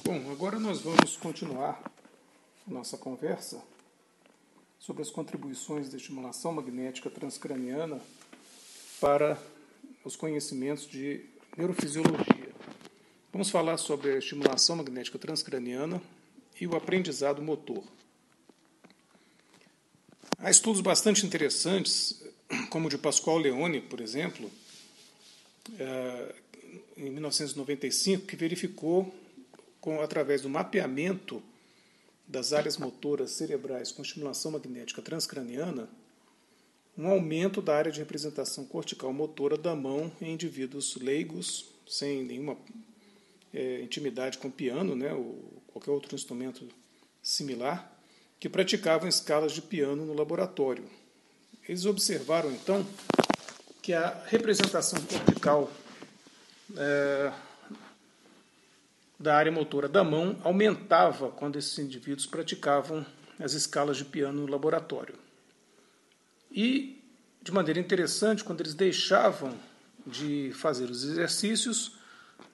Bom, agora nós vamos continuar a nossa conversa sobre as contribuições da estimulação magnética transcraniana para os conhecimentos de neurofisiologia. Vamos falar sobre a estimulação magnética transcraniana e o aprendizado motor. Há estudos bastante interessantes, como o de Pascual Leone, por exemplo, em 1995, que verificou, através do mapeamento das áreas motoras cerebrais com estimulação magnética transcraniana, um aumento da área de representação cortical motora da mão em indivíduos leigos, sem nenhuma intimidade com o piano, ou qualquer outro instrumento similar, que praticavam escalas de piano no laboratório. Eles observaram, então, que a representação cortical da área motora da mão aumentava quando esses indivíduos praticavam as escalas de piano no laboratório. E, de maneira interessante, quando eles deixavam de fazer os exercícios,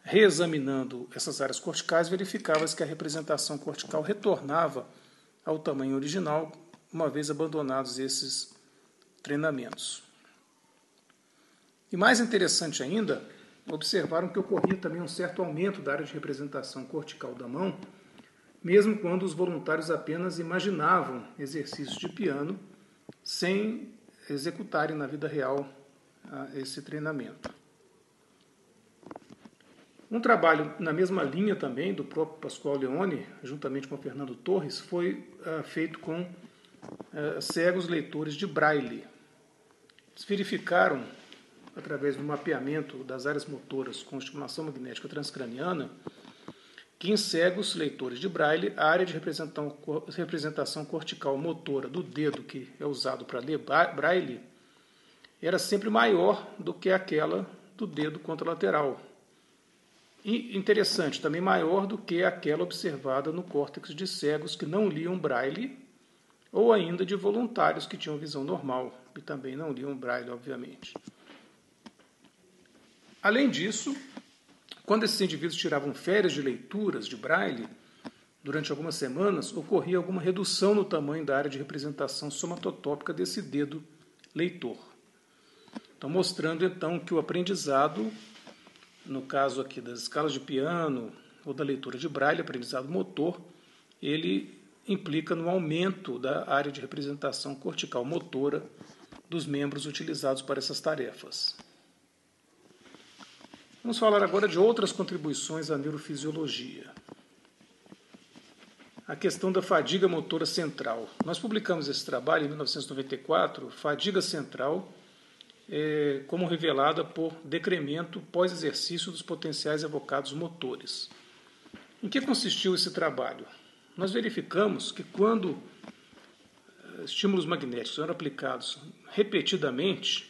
reexaminando essas áreas corticais, verificava-se que a representação cortical retornava ao tamanho original, uma vez abandonados esses treinamentos. E mais interessante ainda, observaram que ocorria também um certo aumento da área de representação cortical da mão, mesmo quando os voluntários apenas imaginavam exercícios de piano sem executarem na vida real esse treinamento. Um trabalho na mesma linha também do próprio Pascual Leone, juntamente com Fernando Torres, foi feito com cegos leitores de Braille. Eles verificaram, através do mapeamento das áreas motoras com estimulação magnética transcraniana, que em cegos leitores de Braille, a área de representação cortical motora do dedo que é usado para ler Braille era sempre maior do que aquela do dedo contralateral. E, interessante, também maior do que aquela observada no córtex de cegos que não liam Braille, ou ainda de voluntários que tinham visão normal, e também não liam Braille, obviamente. Além disso, quando esses indivíduos tiravam férias de leituras de Braille, durante algumas semanas, ocorria alguma redução no tamanho da área de representação somatotópica desse dedo leitor. Então, mostrando então que o aprendizado, no caso aqui das escalas de piano ou da leitura de Braille, aprendizado motor, ele implica no aumento da área de representação cortical motora dos membros utilizados para essas tarefas. Vamos falar agora de outras contribuições à neurofisiologia. A questão da fadiga motora central. Nós publicamos esse trabalho em 1994, fadiga central, como revelada por decremento pós-exercício dos potenciais evocados motores. Em que consistiu esse trabalho? Nós verificamos que quando estímulos magnéticos eram aplicados repetidamente,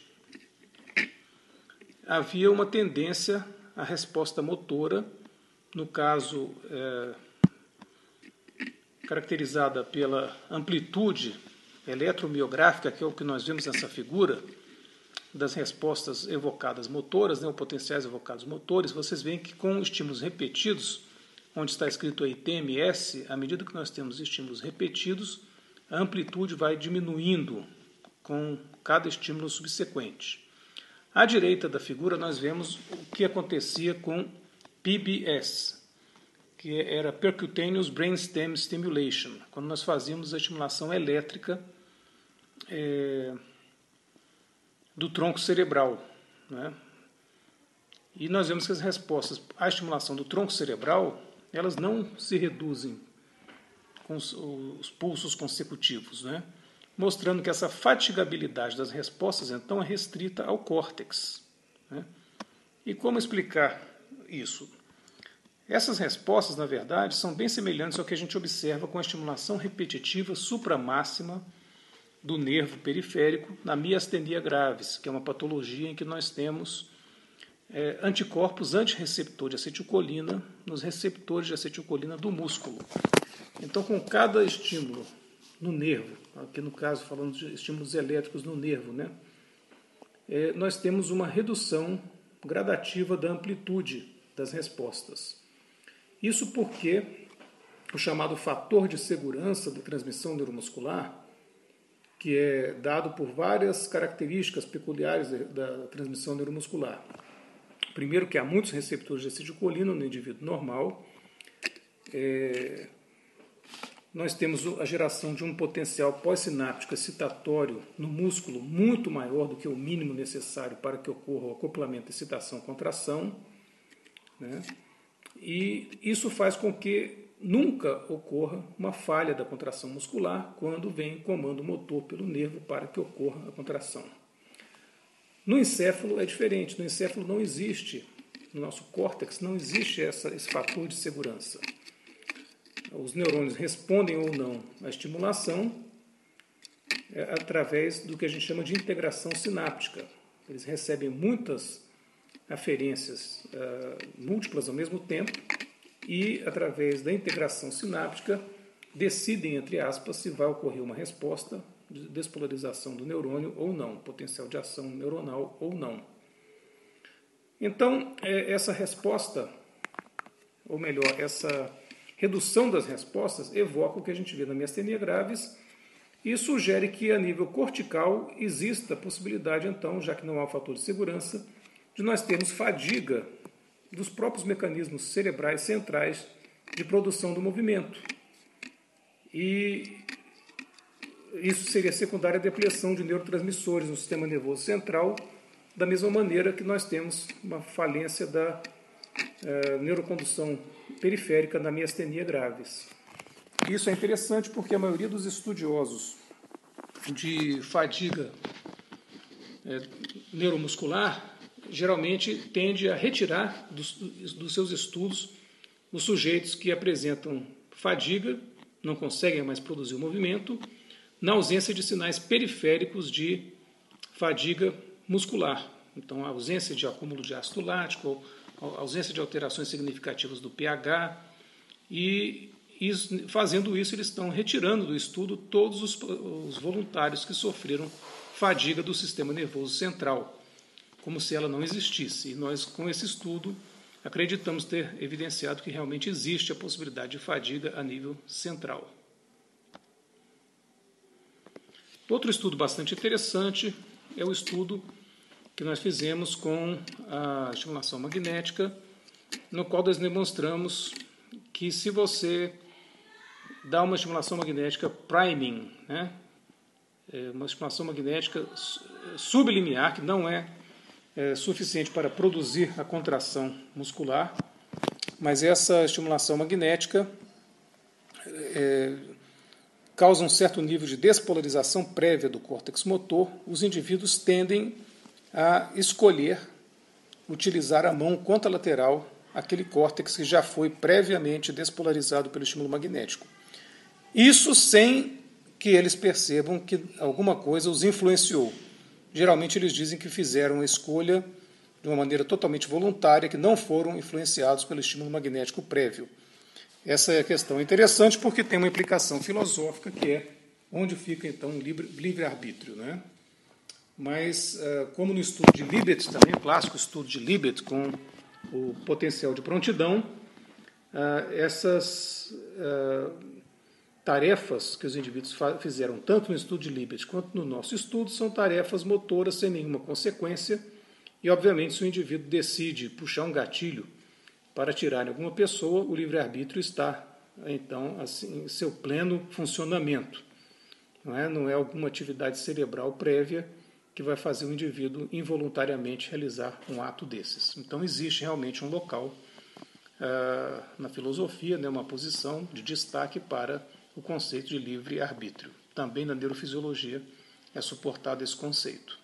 havia uma tendência à resposta motora, no caso caracterizada pela amplitude eletromiográfica, que é o que nós vemos nessa figura, das respostas evocadas motoras, ou potenciais evocados motores. Vocês veem que com estímulos repetidos, onde está escrito aí TMS, à medida que nós temos estímulos repetidos, a amplitude vai diminuindo com cada estímulo subsequente. À direita da figura, nós vemos o que acontecia com PBS, que era Percutaneous Brainstem Stimulation, quando nós fazíamos a estimulação elétrica do tronco cerebral. E nós vemos que as respostas à estimulação do tronco cerebral, elas não se reduzem com os pulsos consecutivos, mostrando que essa fatigabilidade das respostas, então, é restrita ao córtex. E como explicar isso? Essas respostas, na verdade, são bem semelhantes ao que a gente observa com a estimulação repetitiva supramáxima do nervo periférico na miastenia gravis, que é uma patologia em que nós temos anticorpos antirreceptor de acetilcolina nos receptores de acetilcolina do músculo. Então, com cada estímulo no nervo, aqui no caso falando de estímulos elétricos no nervo, nós temos uma redução gradativa da amplitude das respostas. Isso porque o chamado fator de segurança da transmissão neuromuscular, que é dado por várias características peculiares da transmissão neuromuscular. Primeiro, que há muitos receptores de acetilcolina no indivíduo normal. Nós temos a geração de um potencial pós-sináptico excitatório no músculo muito maior do que o mínimo necessário para que ocorra o acoplamento excitação-contração, né? E isso faz com que nunca ocorra uma falha da contração muscular quando vem comando motor pelo nervo para que ocorra a contração. No encéfalo é diferente. No encéfalo não existe, no nosso córtex, não existe esse fator de segurança. Os neurônios respondem ou não à estimulação através do que a gente chama de integração sináptica. Eles recebem muitas aferências múltiplas ao mesmo tempo e, através da integração sináptica, decidem, entre aspas, se vai ocorrer uma resposta de despolarização do neurônio ou não, potencial de ação neuronal ou não. Então, essa resposta, ou melhor, essa redução das respostas evoca o que a gente vê na miastenia gravis e sugere que, a nível cortical, exista a possibilidade, então, já que não há um fator de segurança, de nós termos fadiga dos próprios mecanismos cerebrais centrais de produção do movimento. E isso seria secundária à depleção de neurotransmissores no sistema nervoso central, da mesma maneira que nós temos uma falência da neurocondução periférica na miastenia gravis. Isso é interessante porque a maioria dos estudiosos de fadiga neuromuscular geralmente tende a retirar dos seus estudos os sujeitos que apresentam fadiga, não conseguem mais produzir o movimento, na ausência de sinais periféricos de fadiga muscular. Então, a ausência de acúmulo de ácido lático, a ausência de alterações significativas do pH, e fazendo isso, eles estão retirando do estudo todos os voluntários que sofreram fadiga do sistema nervoso central, como se ela não existisse. E nós, com esse estudo, acreditamos ter evidenciado que realmente existe a possibilidade de fadiga a nível central. Outro estudo bastante interessante é o estudo que nós fizemos com a estimulação magnética, no qual nós demonstramos que se você dá uma estimulação magnética priming, né, uma estimulação magnética sublimiar, que não é suficiente para produzir a contração muscular, mas essa estimulação magnética causa um certo nível de despolarização prévia do córtex motor. Os indivíduos tendem a escolher utilizar a mão contralateral, aquele córtex que já foi previamente despolarizado pelo estímulo magnético. Isso sem que eles percebam que alguma coisa os influenciou. Geralmente eles dizem que fizeram a escolha de uma maneira totalmente voluntária, que não foram influenciados pelo estímulo magnético prévio. Essa é a questão interessante porque tem uma implicação filosófica que é onde fica então o livre-arbítrio, né? Mas, como no estudo de Libet, também o clássico estudo de Libet com o potencial de prontidão, essas tarefas que os indivíduos fizeram, tanto no estudo de Libet quanto no nosso estudo, são tarefas motoras sem nenhuma consequência, e, obviamente, se o indivíduo decide puxar um gatilho para atirar em alguma pessoa, o livre-arbítrio está, então, assim, em seu pleno funcionamento. Não é alguma atividade cerebral prévia que vai fazer o indivíduo involuntariamente realizar um ato desses. Então, existe realmente um local na filosofia, né, uma posição de destaque para o conceito de livre-arbítrio. Também na neurofisiologia é suportado esse conceito.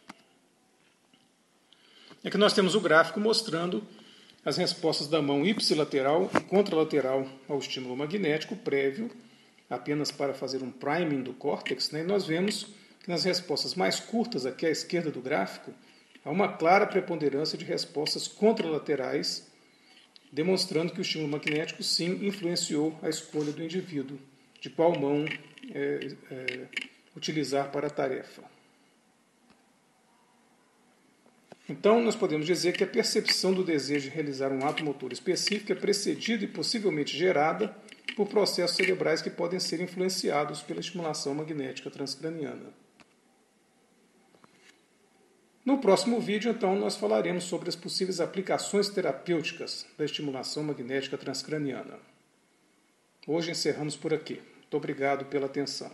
Aqui nós temos o gráfico mostrando as respostas da mão ipsilateral e contralateral ao estímulo magnético prévio, apenas para fazer um priming do córtex, né? E nós vemos que nas respostas mais curtas, aqui à esquerda do gráfico, há uma clara preponderância de respostas contralaterais, demonstrando que o estímulo magnético, sim, influenciou a escolha do indivíduo de qual mão utilizar para a tarefa. Então, nós podemos dizer que a percepção do desejo de realizar um ato motor específico é precedida e possivelmente gerada por processos cerebrais que podem ser influenciados pela estimulação magnética transcraniana. No próximo vídeo, então, nós falaremos sobre as possíveis aplicações terapêuticas da estimulação magnética transcraniana. Hoje encerramos por aqui. Muito obrigado pela atenção.